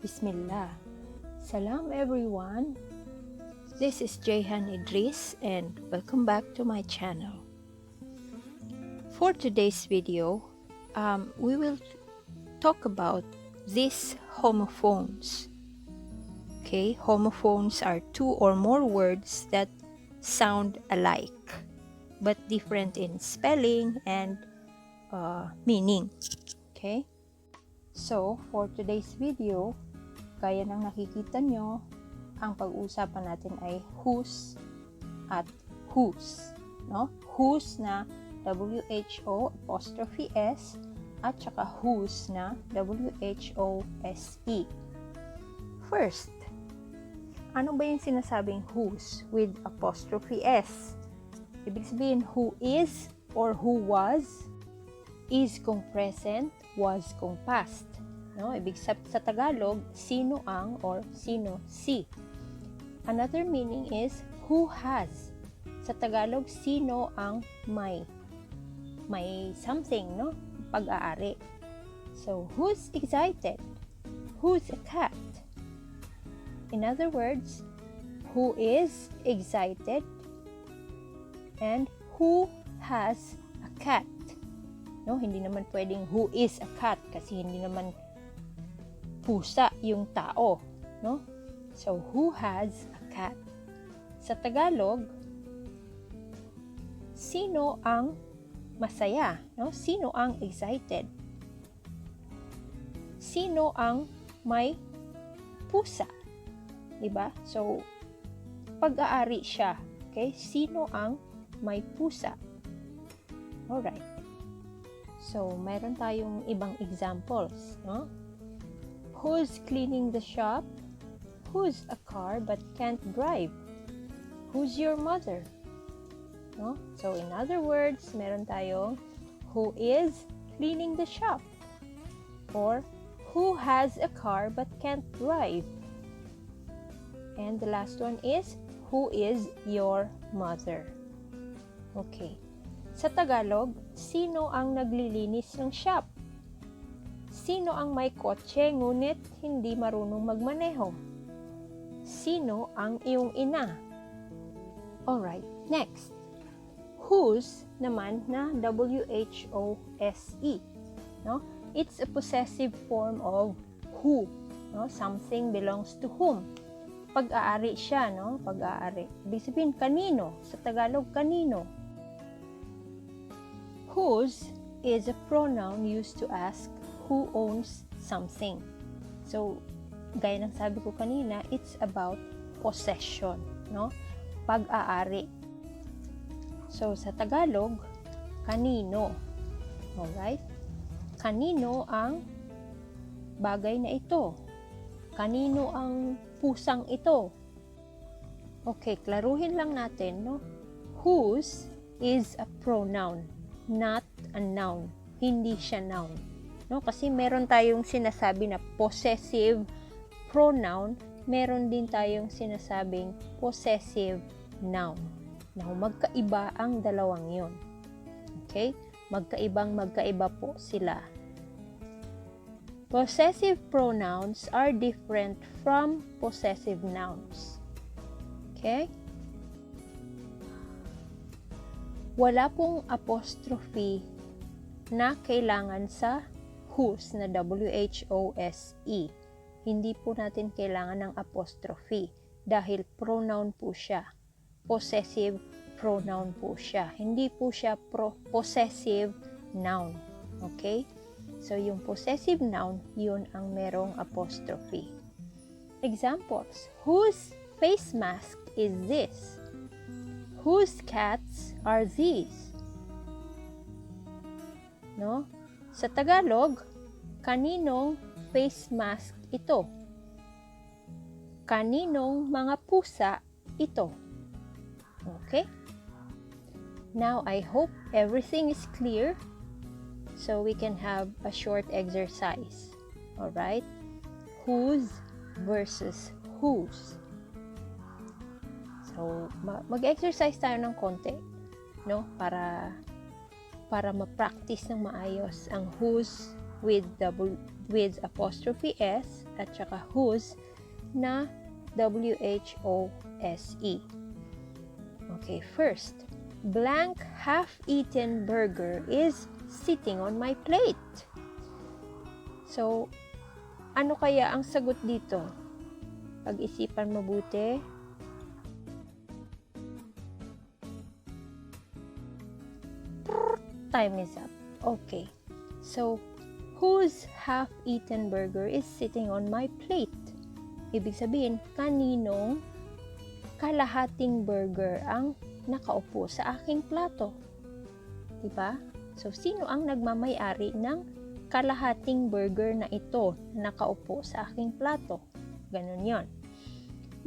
Bismillah. Salam everyone. This is Jhanne Idris and welcome back to my channel. For today's video, we will talk about these homophones. Okay, homophones are two or more words that sound alike but different in spelling and meaning. Okay, so for today's video, gaya ng nakikita nyo, ang pag-uusapan natin ay whose at whose, no? Whose na W-H-O apostrophe S at saka whose na W-H-O-S-E. First, ano ba yung sinasabing whose with apostrophe S? Ibig sabihin who is or who was, is kung present, was kung past. No? Ibig sabihin sa Tagalog, sino ang or sino si. Another meaning is who has. Sa Tagalog, sino ang may. May something, no? Pag-aari. So, who's excited? Who's a cat? In other words, who is excited and who has a cat. No, hindi naman pwedeng who is a cat kasi hindi naman pusa yung tao, no? So, who has a cat? Sa Tagalog, sino ang masaya, no? Sino ang excited? Sino ang may pusa? Diba? So, pag-aari siya. Okay? Sino ang may pusa? Alright. So, mayroon tayong ibang examples, no? Who's cleaning the shop? Who's a car but can't drive? Who's your mother? No? So, in other words, meron tayong who is cleaning the shop or who has a car but can't drive. And the last one is who is your mother? Okay. Sa Tagalog, sino ang naglilinis ng shop? Sino ang may kotse ngunit hindi marunong magmaneho? Sino ang iyong ina? Alright, next. Whose naman na W-H-O-S-E. No? It's a possessive form of who. No? Something belongs to whom. Pag-aari siya, no? Pag-aari. Ibig sabihin, kanino? Sa Tagalog, kanino? Whose is a pronoun used to ask who owns something. So, gaya ng sabi ko kanina, it's about possession, no? Pag-aari. So, sa Tagalog, kanino. Alright? Kanino ang bagay na ito? Kanino ang pusang ito? Okay, klaruhin lang natin, no? Whose is a pronoun, not a noun. Hindi siya noun. No, kasi meron tayong sinasabi na possessive pronoun, meron din tayong sinasabing possessive noun. Now, magkaiba ang dalawang yon. Okay? Magkaiba po sila. Possessive pronouns are different from possessive nouns. Okay? Wala pong apostrophe na kailangan sa whose na W-H-O-S-E. Hindi po natin kailangan ng apostrophe dahil pronoun po siya. Possessive pronoun po siya. Hindi po siya possessive noun. Okay? So, yung possessive noun, yun ang merong apostrophe. Examples. Whose face mask is this? Whose cats are these? No? Sa Tagalog, kaninong face mask ito? Kaninong mga pusa ito? Okay? Now, I hope everything is clear so we can have a short exercise. Alright? Whose versus whose. So, mag-exercise tayo ng konti, no? Para ma-practice ng maayos ang whose with apostrophe S at saka whose na W-H-O-S-E. Okay, first, blank half-eaten burger is sitting on my plate. So, ano kaya ang sagot dito? Pag-isipan mabuti. Time is up. Okay. So, whose half-eaten burger is sitting on my plate? Ibig sabihin, kaninong kalahating burger ang nakaupo sa aking plato? Diba? So, sino ang nagmamay-ari ng kalahating burger na ito na nakaupo sa aking plato? Ganun yon.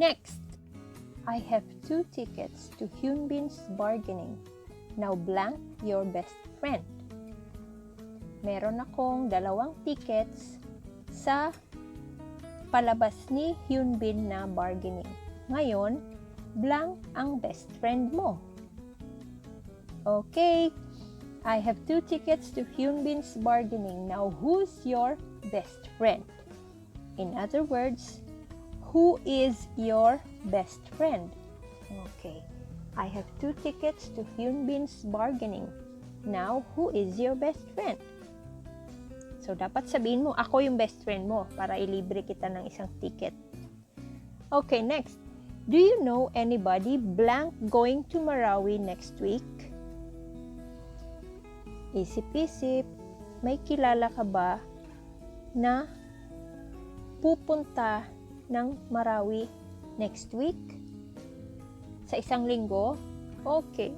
Next, I have 2 tickets to Hyunbin's bargaining. Now blank your best friend. Meron akong 2 tickets sa palabas ni Hyunbin na bargaining. Ngayon, blank ang best friend mo. Okay, I have 2 tickets to Hyunbin's bargaining. Now, who's your best friend? In other words, who is your best friend? Okay, I have 2 tickets to Hyunbin's bargaining. Now, who is your best friend? So, dapat sabihin mo, ako yung best friend mo para ilibre kita ng isang ticket. Okay, next. Do you know anybody blank going to Marawi next week? Isip-isip, may kilala ka ba na pupunta ng Marawi next week? Sa isang linggo? Okay.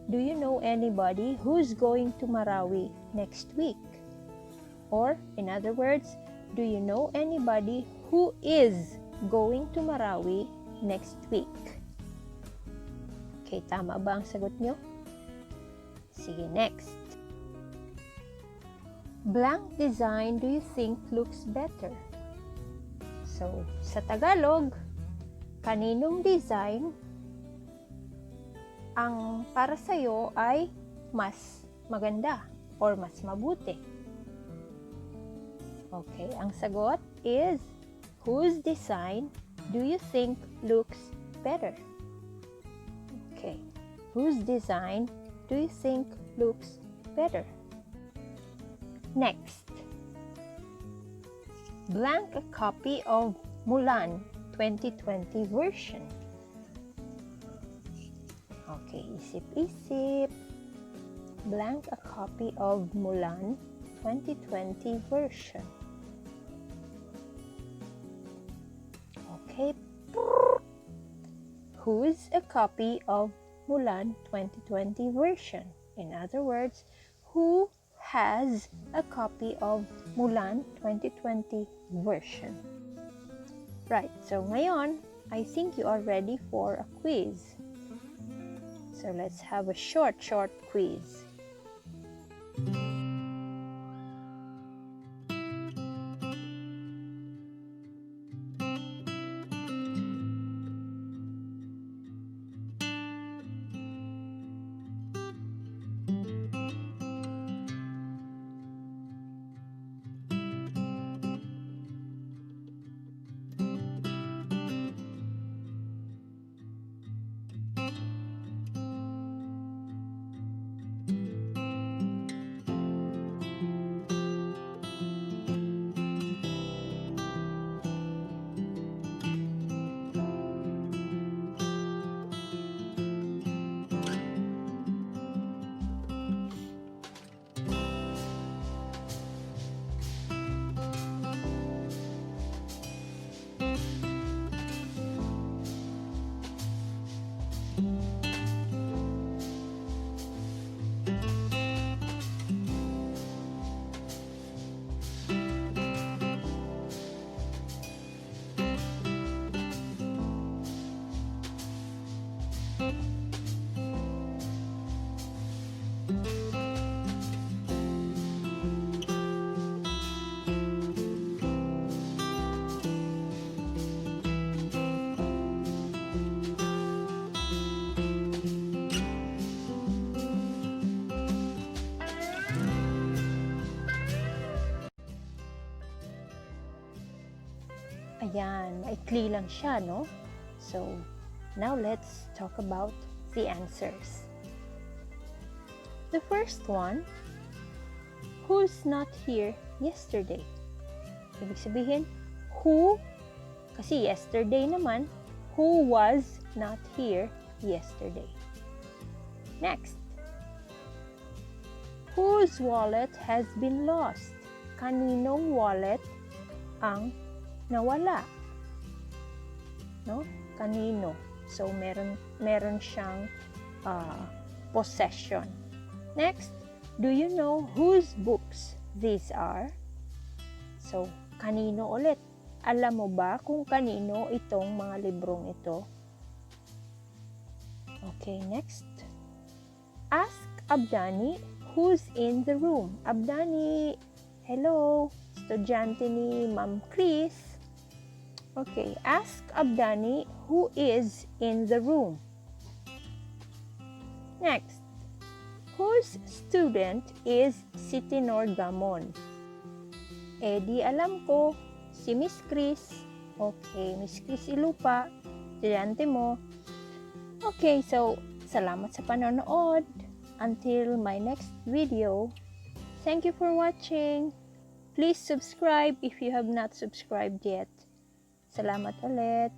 Do you know anybody who's going to Marawi next week? Or, in other words, do you know anybody who is going to Marawi next week? Okay, tama ba ang sagot nyo? Sige, next. Blank design do you think looks better? So, sa Tagalog, kaninong design ang para sa'yo ay mas maganda or mas mabuti? Okay, ang sagot is, whose design do you think looks better? Okay, whose design do you think looks better? Next, blank a copy of Mulan 2020 version. Okay, isip-isip. Blank a copy of Mulan 2020 version. Okay. Who's a copy of Mulan 2020 version? In other words, who has a copy of Mulan 2020 version? Right, so ngayon, I think you are ready for a quiz. So let's have a short quiz. Ayan, maikli lang siya, no? So, now let's talk about the answers. The first one, who's not here yesterday? Ibig sabihin, who, kasi yesterday naman, who was not here yesterday. Next, whose wallet has been lost? Kaninong wallet ang nawala? No? Kanino? So, meron siyang possession. Next, do you know whose books these are? So, kanino ulit? Alam mo ba kung kanino itong mga librong ito? Okay, next. Ask Abdani who's in the room. Abdani, hello, estudyante ni Ma'am Chris. Okay, ask Abdani who is in the room. Next, whose student is Sitinor Gamon? Eh di alam ko, si Miss Chris. Okay, Miss Chris Ilupa, estudyante mo. Okay, so salamat sa panonood. Until my next video, thank you for watching. Please subscribe if you have not subscribed yet. Salamat ulit.